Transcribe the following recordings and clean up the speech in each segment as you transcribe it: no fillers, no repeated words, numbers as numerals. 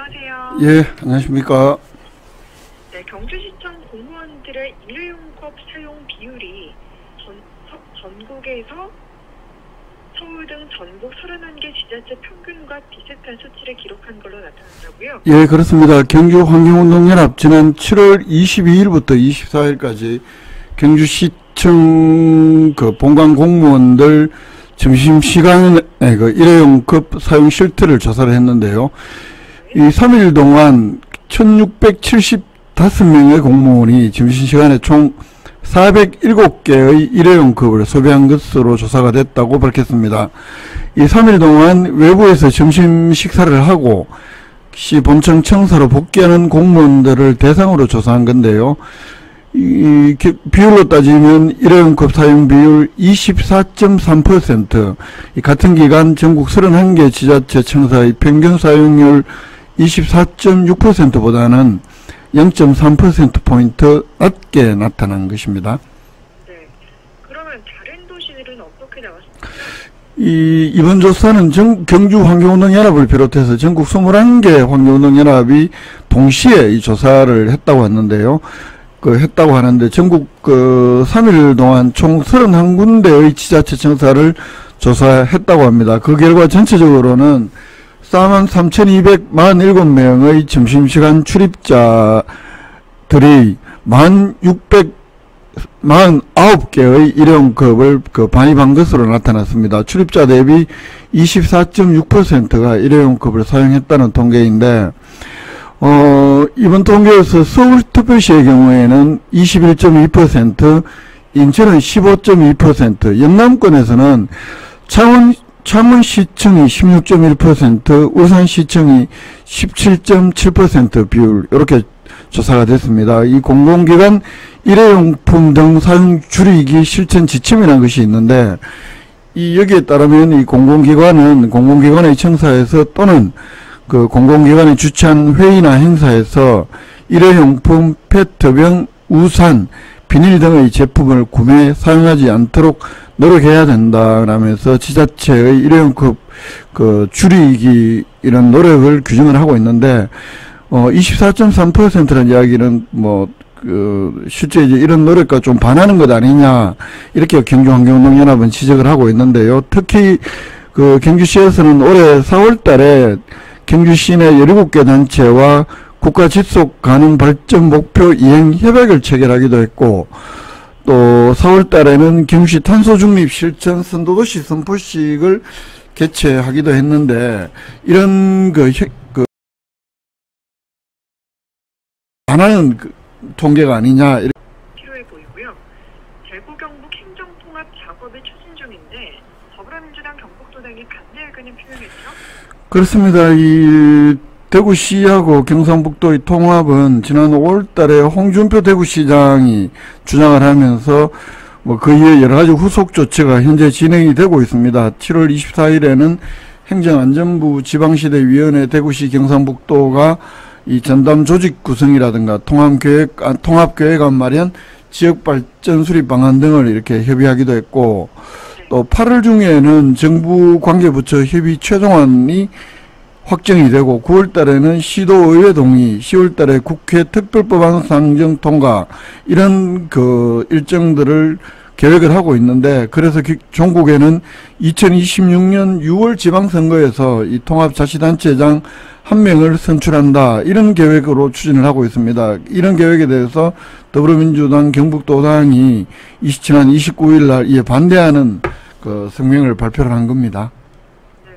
안녕하세요. 예, 안녕하십니까. 네, 경주시청 공무원들의 일회용컵 사용 비율이 전국에서 서울 등 전국 31개 지자체 평균과 비슷한 수치를 기록한 걸로 나타났다고요? 예, 그렇습니다. 경주환경운동연합 지난 7월 22일부터 24일까지 경주시청 본관 공무원들 점심시간에 일회용컵 사용 실태를 조사를 했는데요. 이 3일 동안 1675명의 공무원이 점심시간에 총 407개의 일회용컵을 소비한 것으로 조사가 됐다고 밝혔습니다. 이 3일 동안 외부에서 점심 식사를 하고 시 본청 청사로 복귀하는 공무원들을 대상으로 조사한 건데요. 이 비율로 따지면 일회용컵 사용 비율 24.3%, 같은 기간 전국 31개 지자체 청사의 평균 사용률 24.6%보다는 0.3%포인트 낮게 나타난 것입니다. 네. 그러면 다른 도시들은 어떻게 나왔습니까? 이번 조사는 경주환경운동연합을 비롯해서 전국 21개 환경운동연합이 동시에 이 조사를 했다고 했는데요. 했다고 하는데 전국 3일 동안 총 31군데의 지자체 청사를 조사했다고 합니다. 그 결과 전체적으로는 43,247명의 점심시간 출입자들이 1,649개의 일회용컵을 반입한 것으로 나타났습니다. 출입자 대비 24.6%가 일회용컵을 사용했다는 통계인데, 이번 통계에서 서울특별시의 경우에는 21.2%, 인천은 15.2%, 영남권에서는 창원시청이 16.1%, 울산시청이 17.7% 비율, 이렇게 조사가 됐습니다. 이 공공기관 일회용품 등 사용 줄이기 실천 지침이라는 것이 있는데, 여기에 따르면 이 공공기관의 청사에서 또는 공공기관이 주최한 회의나 행사에서 일회용품, 페트병, 우산, 비닐 등의 제품을 구매, 사용하지 않도록 노력해야 된다라면서 지자체의 일회용컵 줄이기 이런 노력을 규정을 하고 있는데, 24.3%라는 이야기는 실제 이제 이런 노력과 좀 반하는 것 아니냐, 이렇게 경주환경운동연합은 지적을 하고 있는데요. 특히 경주시에서는 올해 4월 달에 경주시 내 17개 단체와 국가 지속 가능 발전 목표 이행 협약을 체결하기도 했고, 또 4월 달에는 경주시 탄소 중립 실천 선도도시 선포식을 개최하기도 했는데, 이런 하나는 통계가 아니냐, 필요해 보이고요. 대구 경북 행정통합 작업이 추진 중인데 더불어민주당 경북도당이 반대 의견을 표명했죠? 그렇습니다. 이 대구시하고 경상북도의 통합은 지난 5월달에 홍준표 대구시장이 주장을 하면서 그 이에 여러 가지 후속 조치가 현재 진행이 되고 있습니다. 7월 24일에는 행정안전부 지방시대위원회 대구시 경상북도가 이 전담 조직 구성이라든가 통합계획안 마련, 지역발전 수립 방안 등을 이렇게 협의하기도 했고, 또 8월 중에는 정부 관계부처 협의 최종안이 확정이 되고, 9월 달에는 시도의회 동의, 10월 달에 국회 특별법안 상정 통과, 이런 일정들을 계획을 하고 있는데, 그래서 전국에는 2026년 6월 지방선거에서 이 통합자치단체장 1명을 선출한다, 이런 계획으로 추진을 하고 있습니다. 이런 계획에 대해서 더불어민주당 경북도당이 지난 29일 날 이에 반대하는 성명을 발표를 한 겁니다. 네.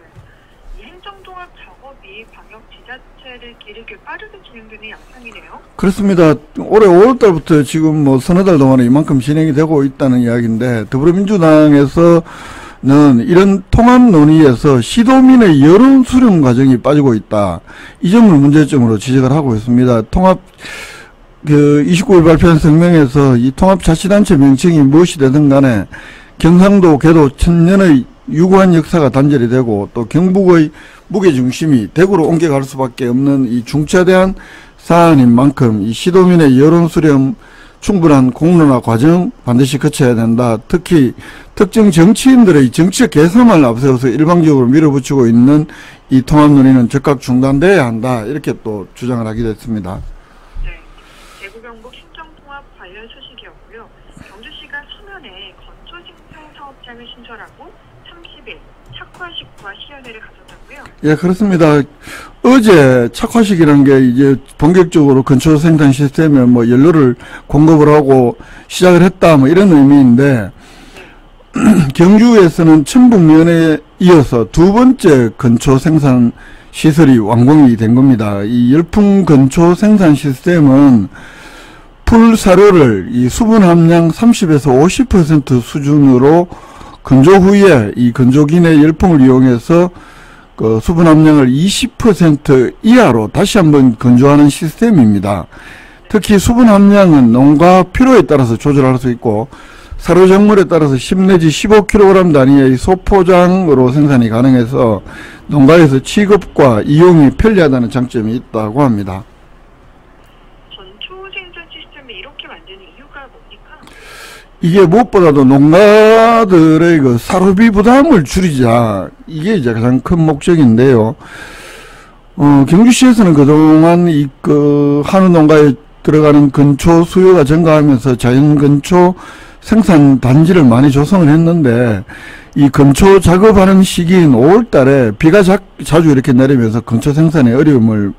이 행정통합 작업이 방역 지자체를 기르게 빠르게 진행되는 양상이네요. 그렇습니다. 올해 5월달부터 지금 서너 달 동안에 이만큼 진행이 되고 있다는 이야기인데, 더불어민주당에서는 이런 통합 논의에서 시도민의 여론 수렴 과정이 빠지고 있다, 이 점을 문제점으로 지적을 하고 있습니다. 29일 발표한 성명에서 이 통합자치단체 명칭이 무엇이 되든 간에 경상도 궤도 천년의 유구한 역사가 단절이 되고, 또 경북의 무게중심이 대구로 옮겨갈 수밖에 없는 이 중차대한 사안인 만큼 이 시도민의 여론 수렴 충분한 공론화 과정 반드시 거쳐야 된다. 특히 특정 정치인들의 정치적 개성을 앞세워서 일방적으로 밀어붙이고 있는 이 통합 논의는 즉각 중단돼야 한다. 이렇게 또 주장을 하기도 했습니다. 네, 대구 경북 행정통합 관련 소식이었고요. 경주시가 서면에 건초 생산 사업장을 신설하고 30일 착화식과 시연회를 가졌다고요? 예, 그렇습니다. 어제 착화식이라는 게 이제 본격적으로 건초 생산 시스템에 뭐 연료를 공급을 하고 시작을 했다, 뭐 이런 의미인데, 경주에서는 천북면에 이어서 두 번째 건초 생산 시설이 완공이 된 겁니다. 이 열풍 건초 생산 시스템은 풀 사료를 이 수분 함량 30에서 50% 수준으로 건조 후에 이 건조기 내 열풍을 이용해서 그 수분 함량을 20% 이하로 다시 한번 건조하는 시스템입니다. 특히 수분 함량은 농가 필요에 따라서 조절할 수 있고 사료 작물에 따라서 10 내지 15kg 단위의 소포장으로 생산이 가능해서 농가에서 취급과 이용이 편리하다는 장점이 있다고 합니다. 건초 생산 시스템을 이렇게 만드는 이유가 뭡니까? 이게 무엇보다도 농가들의 그 사료비 부담을 줄이자, 이게 이제 가장 큰 목적인데요. 경주시에서는 그동안 한우 농가에 들어가는 건초 수요가 증가하면서 자연 건초 생산 단지를 많이 조성을 했는데, 이 건초 작업하는 시기인 5월 달에 비가 자주 이렇게 내리면서 건초 생산에 어려움을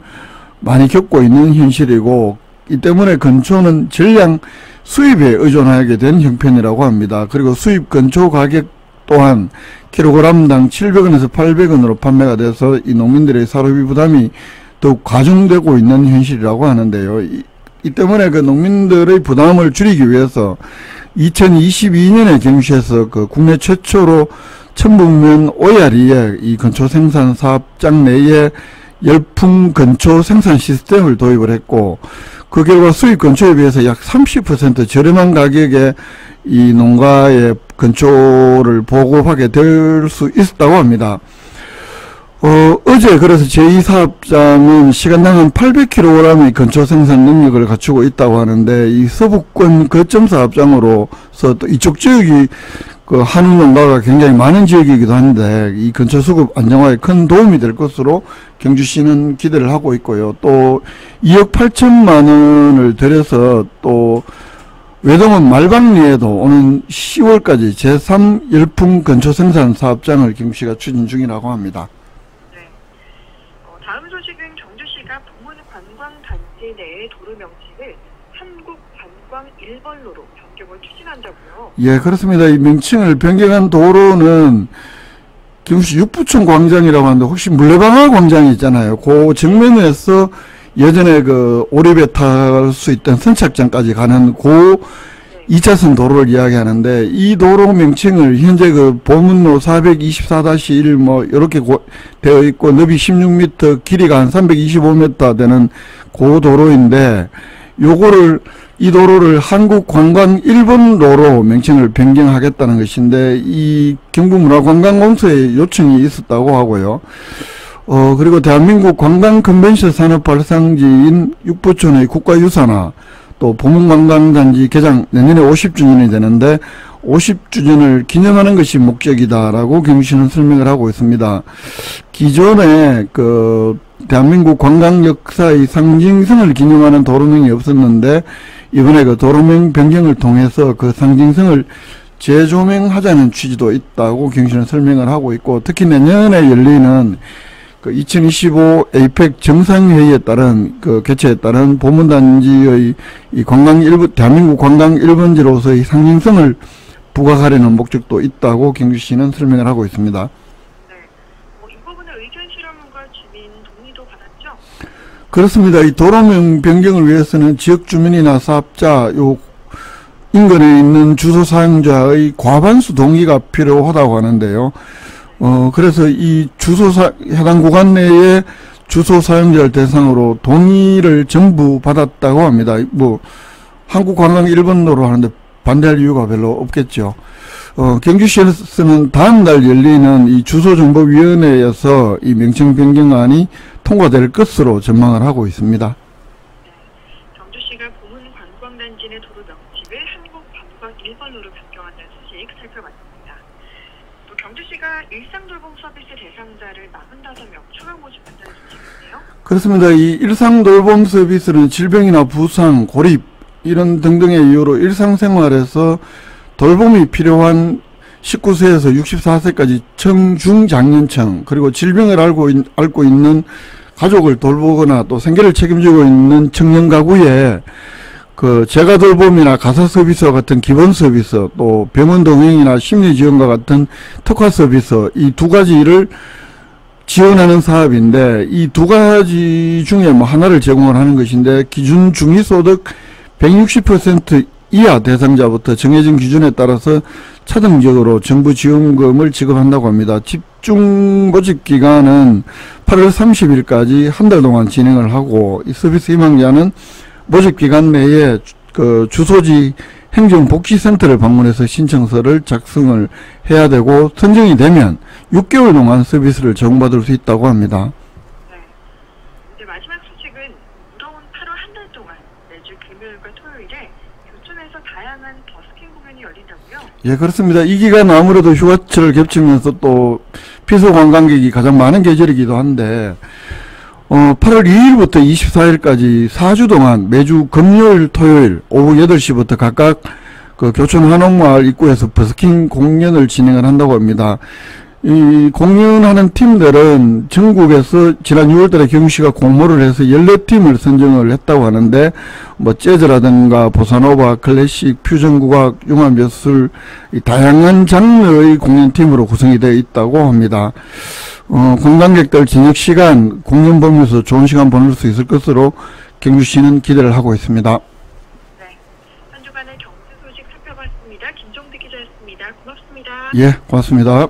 많이 겪고 있는 현실이고, 이 때문에 건초는 전량 수입에 의존하게 된 형편이라고 합니다. 그리고 수입 건초 가격 또한 킬로그램당 700원에서 800원으로 판매가 돼서 이 농민들의 사료비 부담이 더욱 가중되고 있는 현실이라고 하는데요. 이 때문에 그 농민들의 부담을 줄이기 위해서 2022년에 경주시에서 그 국내 최초로 천북면 오야리에 이 건초 생산 사업장 내에 열풍 건초 생산 시스템을 도입을 했고, 그 결과 수입 건초에 비해서 약 30% 저렴한 가격에 이 농가에 건초를 보급하게 될 수 있었다고 합니다. 어제 그래서 제2사업장은 시간당 한 800kg의 건초 생산 능력을 갖추고 있다고 하는데, 이 서북권 거점 사업장으로서 또 이쪽 지역이 그 한우 농가가 굉장히 많은 지역이기도 한데, 이 건초 수급 안정화에 큰 도움이 될 것으로 경주시는 기대를 하고 있고요. 또 2억 8천만 원을 들여서 또 외동원 말방리에도 오는 10월까지 제3 열풍 건초 생산 사업장을 경주시가 추진 중이라고 합니다. 다음 소식은 경주시가 부문관광단지 내의 도로 명칭을 한국관광 1번로로 변경을 추진한다고요? 예, 그렇습니다. 이 명칭을 변경한 도로는 경주시 육부천 광장이라고 하는데, 혹시 물레방아 광장이 있잖아요. 그 정면에서 예전에 그 오리배 탈 수 있던 선착장까지 가는 그 2차선 도로를 이야기하는데, 이 도로 명칭을 현재 그 보문로 424-1 뭐 이렇게 되어 있고, 너비 16m, 길이가 한 325m 되는 그 도로인데, 이 도로를 한국관광 1번로로 명칭을 변경하겠다는 것인데, 이 경북문화관광공소에 요청이 있었다고 하고요. 그리고 대한민국 관광 컨벤션 산업 발상지인 육부촌의 국가유산화, 또 보문관광단지 개장 내년에 50주년이 되는데 50주년을 기념하는 것이 목적이다라고 경주시는 설명을 하고 있습니다. 기존에 그 대한민국 관광 역사의 상징성을 기념하는 도로명이 없었는데, 이번에 그 도로명 변경을 통해서 그 상징성을 재조명하자는 취지도 있다고 경주시는 설명을 하고 있고, 특히 내년에 열리는 그 2025 에이펙 정상회의에 따른 그 개최에 따른 보문단지의 이 대한민국 관광 1번지로서의 상징성을 부각하려는 목적도 있다고 경주시는 설명을 하고 있습니다. 네, 이 부분은 의견 수렴과 주민 동의도 받았죠? 그렇습니다. 이 도로명 변경을 위해서는 지역 주민이나 사업자, 인근에 있는 주소 사용자의 과반수 동의가 필요하다고 하는데요. 그래서 이 해당 구간 내에 주소 사용자를 대상으로 동의를 전부 받았다고 합니다. 한국관광 1번로로 하는데 반대할 이유가 별로 없겠죠. 경주시에서는 다음 달 열리는 이 주소정보위원회에서 이 명칭 변경안이 통과될 것으로 전망을 하고 있습니다. 경주시가 보문관광단지 내 도로 명칭을 한국관광 1번로로 변경한다는 소식 살펴봤습니다. 또 경주시가 일상돌봄 서비스 대상자를 45명 추가 모집한다는 소식인데요. 그렇습니다. 이 일상돌봄 서비스는 질병이나 부상, 고립 이런 등등의 이유로 일상생활에서 돌봄이 필요한 19세에서 64세까지 청중장년층, 그리고 질병을 앓고 있는 가족을 돌보거나 또 생계를 책임지고 있는 청년 가구에 그 재가 돌봄이나 가사 서비스와 같은 기본 서비스, 또 병원 동행이나 심리 지원과 같은 특화 서비스, 이 두 가지를 지원하는 사업인데, 이 두 가지 중에 뭐 하나를 제공을 하는 것인데, 기준 중위소득 160% 이하 대상자부터 정해진 기준에 따라서 차등적으로 정부 지원금을 지급한다고 합니다. 집중 모집 기간은 8월 30일까지 한 달 동안 진행을 하고, 이 서비스 희망자는 모집 기간 내에 그 주소지 행정복지센터를 방문해서 신청서를 작성을 해야 되고, 선정이 되면 6개월 동안 서비스를 제공받을 수 있다고 합니다. 네. 이제 마지막 소식은 무더운 8월 한 달 동안 매주 금요일과 토요일에 교촌에서 다양한 버스킹 공연이 열린다고요? 예, 그렇습니다. 이 기간 아무래도 휴가철을 겹치면서 또 피서 관광객이 가장 많은 계절이기도 한데, 8월 2일부터 24일까지 4주 동안 매주 금요일, 토요일 오후 8시부터 각각 그 교촌 한옥마을 입구에서 버스킹 공연을 진행을 한다고 합니다. 이 공연하는 팀들은 전국에서 지난 6월달에 경주시가 공모를 해서 14팀을 선정을 했다고 하는데, 뭐 재즈라든가 보사노바, 클래식, 퓨전국악, 융합예술 이 다양한 장르의 공연팀으로 구성이 되어 있다고 합니다. 관광객들 저녁 시간 공연 보면서 좋은 시간 보낼 수 있을 것으로 경주시는 기대를 하고 있습니다. 네. 한 주간의 경제 소식 살펴봤습니다. 김종대 기자였습니다. 고맙습니다. 예, 고맙습니다.